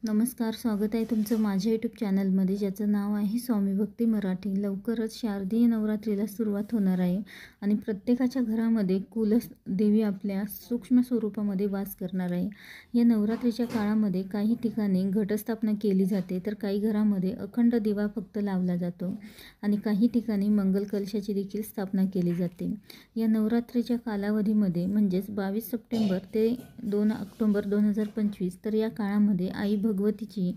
नमस्कार, स्वागत आहे तुमचं माझ्या यूट्यूब चॅनलमध्ये, ज्याचं नाव आहे स्वामी भक्ती मराठी. लवकरच शारदीय नवरात्रीला सुरुवात होणार आहे आणि प्रत्येकाच्या घरामध्ये कुलदेवी आपल्या सूक्ष्म स्वरूपामध्ये वास करणार आहे. या नवरात्रीच्या काळामध्ये काही ठिकाणी घटस्थापना केली जाते, तर काही घरामध्ये अखंड दिवा फक्त लावला जातो आणि काही ठिकाणी मंगल कलशाची देखील स्थापना केली जाते. या नवरात्रीच्या कालावधीमध्ये म्हणजेच 22 सप्टेंबर ते 2 ऑक्टोबर 2025 तर या काळामध्ये आई भगवतीची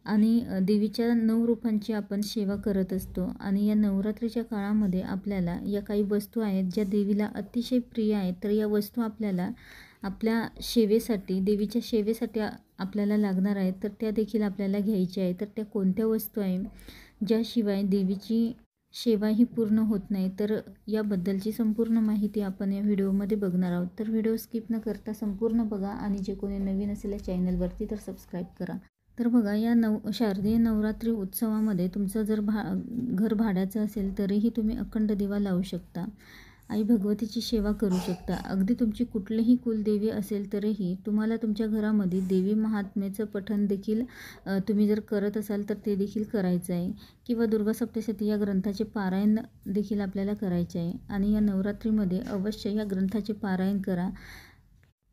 आणि देवीच्या 9 रूपांची आपण सेवा करत असतो. आणि या नवरात्रीच्या काळामध्ये आपल्याला या काही वस्तू आहेत ज्या देवीला अतिशय प्रिय आहेत, तर या वस्तू आपल्याला आपल्या सेवेसाठी, देवीच्या सेवेसाठी आपल्याला लागणार आहेत, तर त्या देखील आपल्याला घ्यायच्या आहेत. तर त्या कोणत्या वस्तू आहे ज्याशिवाय देवीची सेवा ही पूर्ण होत नाही, तर याबद्दलची संपूर्ण माहिती आपण या व्हिडिओमध्ये बघणार आहोत. तर व्हिडिओ स्किप न करता संपूर्ण बघा आणि जे कोणी नवीन असेल या चॅनलवरती तर सबस्क्राईब करा. तर बघा, या शारदीय नवरात्री उत्सवामध्ये तुमचं जर घर भाड्याचं असेल तरीही तुम्ही अखंड दिवा लावू शकता, आई भगवतीची सेवा करू शकता. अगदी तुमची कुठलीही कुलदेवी असेल तरीही तुम्हाला तुमच्या घरामध्ये देवी महात्म्याचं पठण देखील तुम्ही जर करत असाल तर ते देखील करायचं आहे, किंवा दुर्गा सप्तशती या ग्रंथाचे पारायण देखील आपल्याला करायचे आहे. आणि या नवरात्रीमध्ये अवश्य या ग्रंथाचे पारायण करा.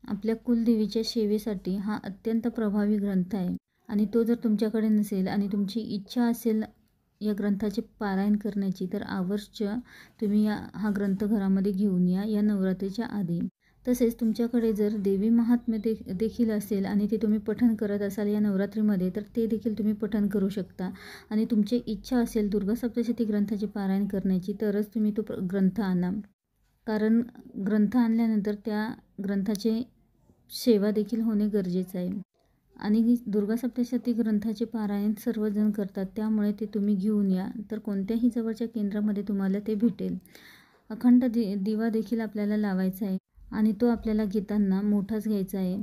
आपल्या कुलदेवीच्या सेवेसाठी हा अत्यंत प्रभावी ग्रंथ आहे आणि तो जर तुमच्याकडे नसेल आणि तुमची इच्छा असेल या ग्रंथाचे पारायण करण्याची, तर अवश्य तुम्ही हा ग्रंथ घरामध्ये घेऊन या नवरात्रीच्या आधी. तसेच तुमच्याकडे जर देवी महात्म्य देखील असेल आणि ते तुम्ही पठण करत असाल या नवरात्रीमध्ये, तर ते देखील तुम्ही पठण करू शकता. आणि तुमची इच्छा असेल दुर्गा सप्तशती ग्रंथाचे पारायण करण्याची, तरच तुम्ही तो ग्रंथ आणा. कारण ग्रंथ आणल्यानंतर त्या ग्रंथाचे सेवा देखील होणे गरजेचं आहे. आणि दुर्गा सप्तशती ग्रंथाचे पारायण सर्वजण करतात, त्यामुळे ते तुम्ही घेऊन या. तर कोणत्याही जवळच्या केंद्रामध्ये तुम्हाला ते भेटेल. अखंड दिवा देखील आपल्याला लावायचा आहे आणि तो आपल्याला घेताना मोठाच घ्यायचा आहे.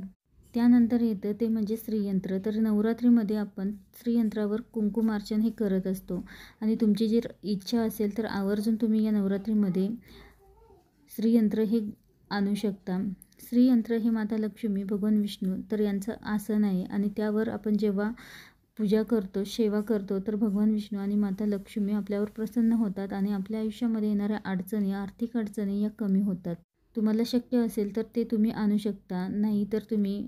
त्यानंतर येतं ते म्हणजे श्रीयंत्र. तर नवरात्रीमध्ये आपण श्रीयंत्रावर कुंकुमार्चन हे करत असतो आणि तुमची जर इच्छा असेल तर आवर्जून तुम्ही या नवरात्रीमध्ये श्रीयंत्र हे आणू शकता. श्रीयंत्र हे माता लक्ष्मी, भगवान विष्णू तर यांचं आसन आहे आणि त्यावर आपण जेव्हा पूजा करतो, सेवा करतो, तर भगवान विष्णू आणि माता लक्ष्मी आपल्यावर प्रसन्न होतात आणि आपल्या आयुष्यामध्ये येणाऱ्या अडचणी, आर्थिक अडचणी या कमी होतात. तुम्हाला शक्य असेल तर ते तुम्ही आणू शकता. नाही तर तुम्ही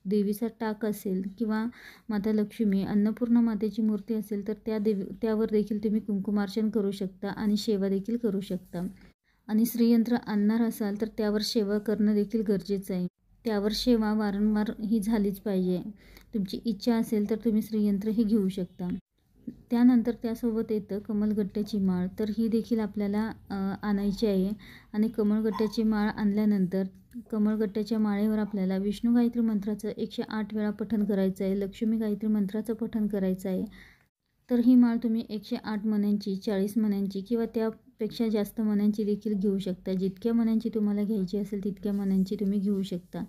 देवीचा टाक असेल किंवा माता लक्ष्मी, अन्नपूर्णा मातेची मूर्ती असेल तर त्यावर देखील तुम्ही कुंकुमार्चन करू शकता आणि सेवा देखील करू शकता. आणि श्रीयंत्र आणणार असाल तर त्यावर सेवा करणं देखील गरजेचं आहे. त्यावर सेवा वारंवार ही झालीच पाहिजे. तुमची इच्छा असेल तर तुम्ही श्रीयंत्र हे घेऊ शकता. त्यानंतर त्यासोबत येतं कमलगट्ट्याची माळ. तर ही देखील आपल्याला आणायची आहे. आणि कमलगट्ट्याची माळ आणल्यानंतर कमलगट्ट्याच्या माळेवर आपल्याला विष्णू गायत्री मंत्राचं 108 वेळा पठण करायचं आहे, लक्ष्मी गायत्री मंत्राचं पठण करायचं आहे. तर ही माळ तुम्ही 108 मण्यांची, 40 मण्यांची किंवा त्यापेक्षा जास्त मण्यांची देखील घेऊ शकता. जितक्या मण्यांची तुम्हाला घ्यायची असेल तितक्या मण्यांची तुम्ही घेऊ शकता.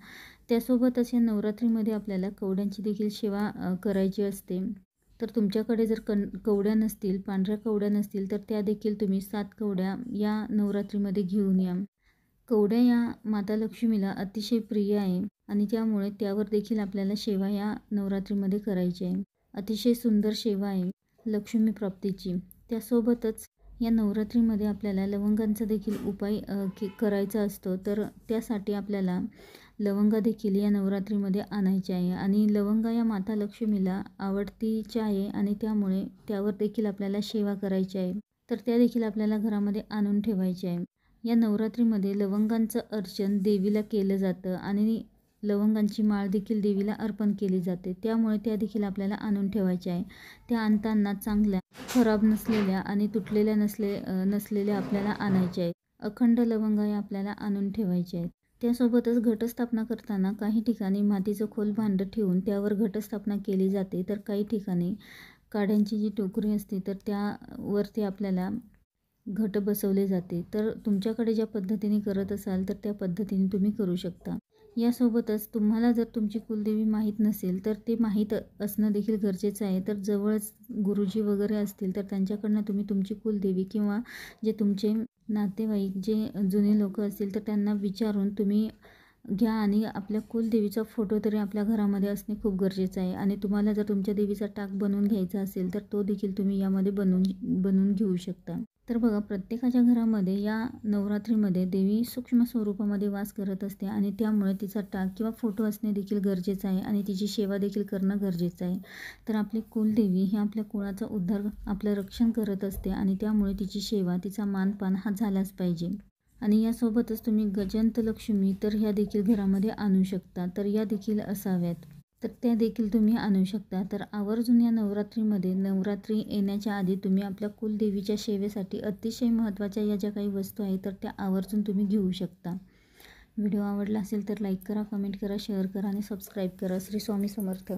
त्यासोबतच या नवरात्रीमध्ये आपल्याला कवड्यांची देखील सेवा करायची असते. तर तुमच्याकडे जर कवड्या नसतील, पांढऱ्या कवड्या नसतील, तर त्या देखील तुम्ही 7 कवड्या या नवरात्रीमध्ये घेऊन या. कवड्या या माता लक्ष्मीला अतिशय प्रिय आहे आणि त्यामुळे त्यावर देखील आपल्याला सेवा या नवरात्रीमध्ये करायची आहे. अतिशय सुंदर सेवा आहे लक्ष्मी प्राप्तीची. त्यासोबतच या नवरात्रीमध्ये आपल्याला लवंगांचा देखील उपाय करायचा असतो. तर त्यासाठी आपल्याला लवंगा देखील या नवरात्रीमध्ये आणायचे आहे. आणि लवंगा या माता लक्ष्मीला आवडतीच्या आहे आणि त्यामुळे त्यावर देखील आपल्याला सेवा करायची आहे. तर त्या देखील आपल्याला घरामध्ये आणून ठेवायचे आहे. या नवरात्रीमध्ये लवंगांचं अर्चन देवीला केलं जातं आणि लवंगांची माळ देखील देवीला अर्पण केली जाते, त्यामुळे त्या देखील आपल्याला आणून ठेवायच्या आहे. त्या आणताना चांगल्या, खराब नसलेल्या आणि तुटलेल्या नसलेल्या आपल्याला आणायच्या आहेत. अखंड लवंगा या आपल्याला आणून ठेवायच्या आहेत. त्यासोबतच घटस्थापना करताना काही ठिकाणी मातीचं खोल भांडं ठेवून त्यावर घटस्थापना केली जाते, तर काही ठिकाणी काड्यांची जी टोकरी असते तर त्यावरती आपल्याला घट बसवले जाते. तर तुमच्याकडे ज्या पद्धतीने करत असाल तर त्या पद्धतीने तुम्ही करू शकता. यासोबतच तुम्हाला जर तुमची कुलदेवी माहीत नसेल तर ते माहीत असणं देखील गरजेचं आहे. तर जवळच गुरुजी वगैरे असतील तर त्यांच्याकडनं तुम्ही तुमची कुलदेवी किंवा जे तुमचे नातेवाईक, जे जुने लोक असतील तर त्यांना विचारून तुम्ही घ्या आणि आपल्या कुलदेवीचा फोटो तरी आपल्या घरामध्ये असणे खूप गरजेचं आहे. आणि तुम्हाला जर तुमच्या देवीचा टाक बनवून घ्यायचा असेल तर तो देखील तुम्ही यामध्ये बनवून घेऊ शकता. तर बघा, प्रत्येकाच्या घरामध्ये या नवरात्रीमध्ये देवी सूक्ष्म स्वरूपामध्ये वास करत असते आणि त्यामुळे तिचा टाक किंवा फोटो असणे देखील गरजेचं आहे आणि तिची सेवा देखील करणं गरजेचं आहे. तर आपली कुलदेवी ही आपल्या कुळाचा उद्धार, आपलं रक्षण करत असते आणि त्यामुळे तिची सेवा, तिचा मानपान हा झालाच पाहिजे. आणि यासोबतच तुम्ही गजंत लक्ष्मी तर ह्या देखील घरामध्ये आणू शकता. तर या देखील असाव्यात. तर त्या देखील तुम्ही आणू शकता. तर आवर्जून या नवरात्रीमध्ये, नवरात्री येण्याच्या आधी तुम्ही आपल्या कुलदेवीच्या सेवेसाठी अतिशय महत्त्वाच्या या ज्या काही वस्तू आहेत तर त्या आवर्जून तुम्ही घेऊ शकता. व्हिडिओ आवडला असेल तर लाईक करा, कमेंट करा, शेअर करा आणि सबस्क्राईब करा. श्री स्वामी समर्थ.